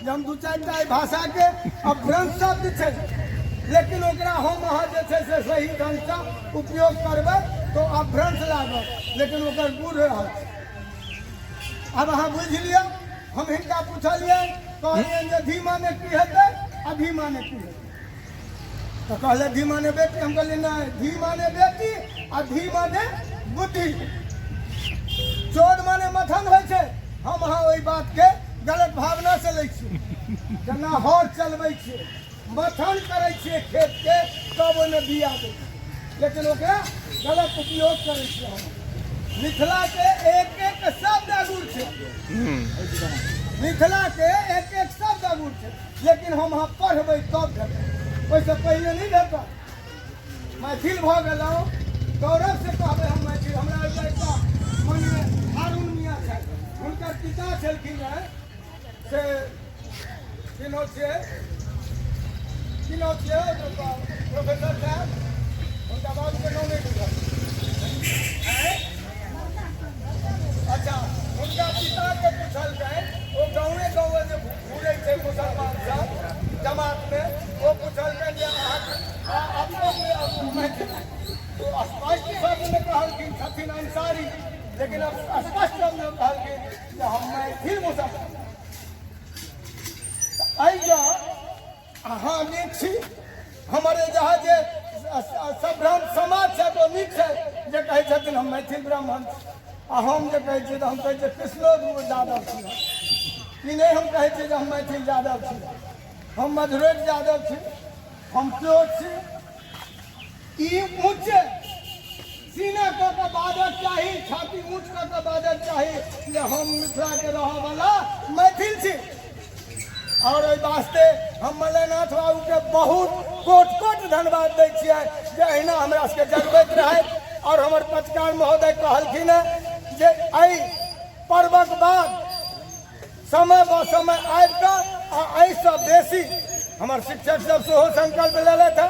जे हम दू चारि टा भाषा के अभ्रंश शब्द छै, लेकिन ओकरा हम अहाँ जे छै से सही ढंग से उपयोग करबै तो अभ्रंश लागत, लेकिन ओकर गुण रहत। अब अहाँ बुझि लिअ, हम हिनका पूछलियै, कहलियनि जे धी माने की हेतै आ धी माने की हेतै, तो कहले धी माने बेटी। हम कहलियै नहीं, धी माने बेटी आ धी माने बुद्धि। चोर माने मथन होइ छै, हम अहाँ ओहि बात के गलत भावना से लै छियै। जेना हर चलबै छियै, मथन करै छियै खेत के, तब ओहिमे बिया दै छियै, लेकिन ओकरा गलत उपयोग करै छियै हम। मिथिला के एक एक शब्द अगुर छै, मिथिला के एक एक शब्द अगुर छै, लेकिन हम अहाँ पढ़बै तब भेटत, ओहिसँ पहिले नहीं भेटत। मैथिल भऽ गेलहुँ, गौरव से कहबै हम मैथिल। हमरा एकटा माननीय हारून मियाँ छथि, हुनकर पिता छलखिन हैं से किनो छियै प्रोफेसर साहब, उनका बाबू के नाम नहीं बुझल। अच्छा, उनका पिता के पूछलकै, वो गाँवे गाँवे जे घूरे थे मुसलमान सब जमात में, वो पूछलकै जे तो स्पष्ट शब्द में कहलखिन छथिन अंसारी, लेकिन अब स्पष्ट शब्द में कहलखिन जे हम मैथिल मुसलमान। अइजा अहाँ नीक छी, हमारे जहाँ जे सभ्रांत समाज है तो नीक है, जे कहै छथिन हम मैथिल ब्राह्मण, आ हम जे कहै छियै तऽ हम कहै छियै कृष्णो यादव छी, कि नहीं हम कहै छियै जे हम मैथिल यादव छी, हम मधुरक यादव छी, हम केओ छी। ई ऊँच सीना कऽ के बाजक चाही, छाती ऊँच कऽ के बाजक चाही जे हम मिथिला के रहऽ वाला मैथिल छी। और ओहि वास्ते हम मल्लनाथ बाबू के बहुत कोट कोट धन्यवाद दै छियै जे अहिना हमरा सबके जगबैत रहथि। और हमर पत्रकार महोदय कहलखिन है जे एहि पर्वक बाद समय ब समय आबि कऽ आ एहिसँ बेसी हमर शिक्षक सब सेहो संकल्प लेलथि है,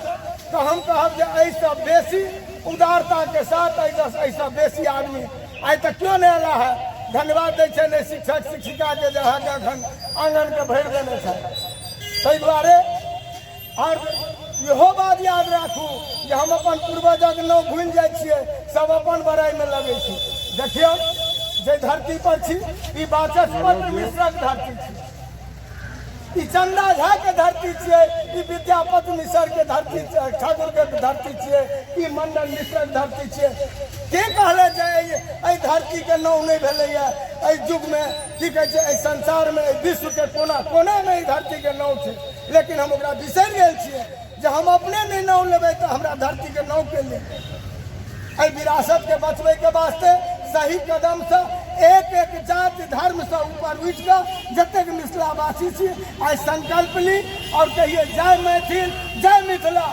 तो हम कहब जे एहिसँ बेसी उदारता के साथ एहिसँ बेसी आदमी आइ तक क्यों नहीं अला है। धन्यवाद दै छै ने शिक्षक शिक्षिका के जहाँ एखन आंगन के भरि देने छै, ताहि दुआरे। और इहो बात याद राखू जे हम अपन पूर्वजक नाम भूलि जाइ छियै, सब अपन बड़ाई में लगै छी। देखियौ जे धरती पर छी, ई वाचस्पति मिश्रक धरती छी, ई चंदा झा के धरती छियै, ई विद्यापति मिश्र के धरती, ठाकुर के धरती छियै, ई मंडन मिश्र के धरती छियै। के कहले जे एहि धरती के नाम नहीं भेलैया, एहि युग में की कहै छै, एहि संसार में, एहि विश्व के कोना कोना में ई धरती के नाम छै, लेकिन हम ओकरा बिसरि गेल छियै। जे हम अपने नहीं नाम लेबै तो हमरा धरती के नाम के लिए। एहि विरासत के बचबै के वास्ते सही कदम से एक एक जाति धर्म से ऊपर उठ कर जतेक मिथिलावासी छी आइ संकल्प ली और कहिए जय मैथिल जय मिथिला।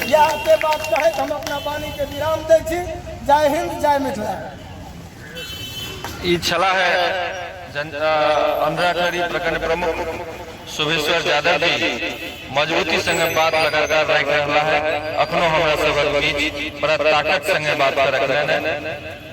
यह के बात कहे हम अपना वाणी के विराम दै छी। जय हिंद जय मिथिला। ई छला है अंधराठारी प्रखंड प्रमुख शुभेश्वर यादव जी मजबूती संगे बात लगातार रख रहा है, अखनो हमरा सब बीच बड़ा ताकत संगे बात कर रखने हैं।